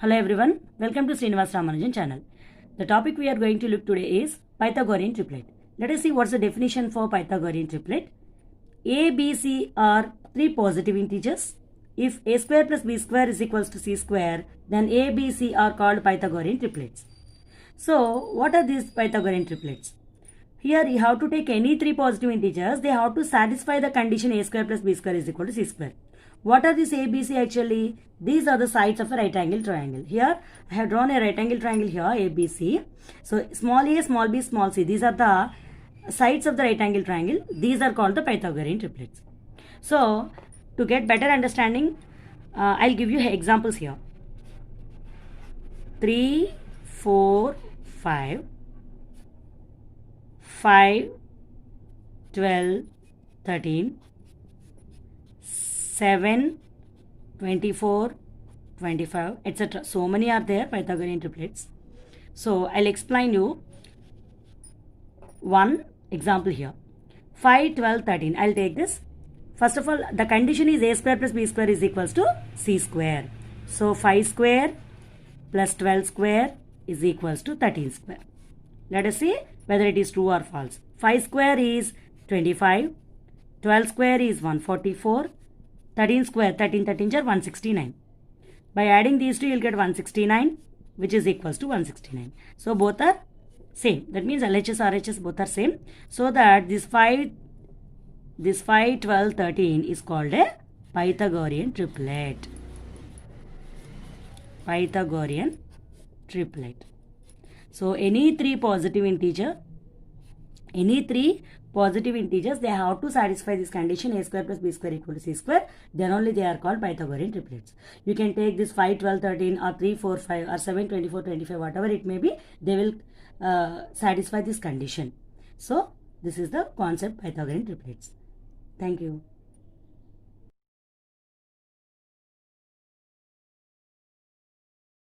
Hello everyone, welcome to Srinivasa Ramanujan channel. The topic we are going to look today is Pythagorean triplet. Let us see what's the definition for Pythagorean triplet. A, B, C are three positive integers. If a square plus b square is equals to c square, then A, B, C are called Pythagorean triplets. So, what are these Pythagorean triplets? Here you have to take any three positive integers. They have to satisfy the condition a square plus b square is equal to c square. What are these A, B, C actually? These are the sides of a right angle triangle. Here I have drawn a right angle triangle here, A, B, C. So small a, small b, small c. These are the sides of the right angle triangle. These are called the Pythagorean triplets. So to get better understanding, I'll give you examples here. 3, 4, 5, 5, 12, 13, 7, 24, 25, etc. So many are there Pythagorean triplets. So I'll explain you one example here. 5, 12, 13. I'll take this. First of all, the condition is a square plus b square is equals to c square. So 5 square plus 12 square is equals to 13 square. Let us see whether it is true or false. 5 square is 25. 12 square is 144. 13 square, 13 13s are 169. By adding these two, you will get 169, which is equals to 169. So both are same. That means LHS, RHS both are same. So that this 5, 12, 13 is called a Pythagorean triplet. Pythagorean triplet. So any three positive integers, they have to satisfy this condition a square plus b square equal to c square. Then only they are called Pythagorean triplets. You can take this 5, 12, 13 or 3, 4, 5 or 7, 24, 25, whatever it may be, they will satisfy this condition. So this is the concept Pythagorean triplets. Thank you.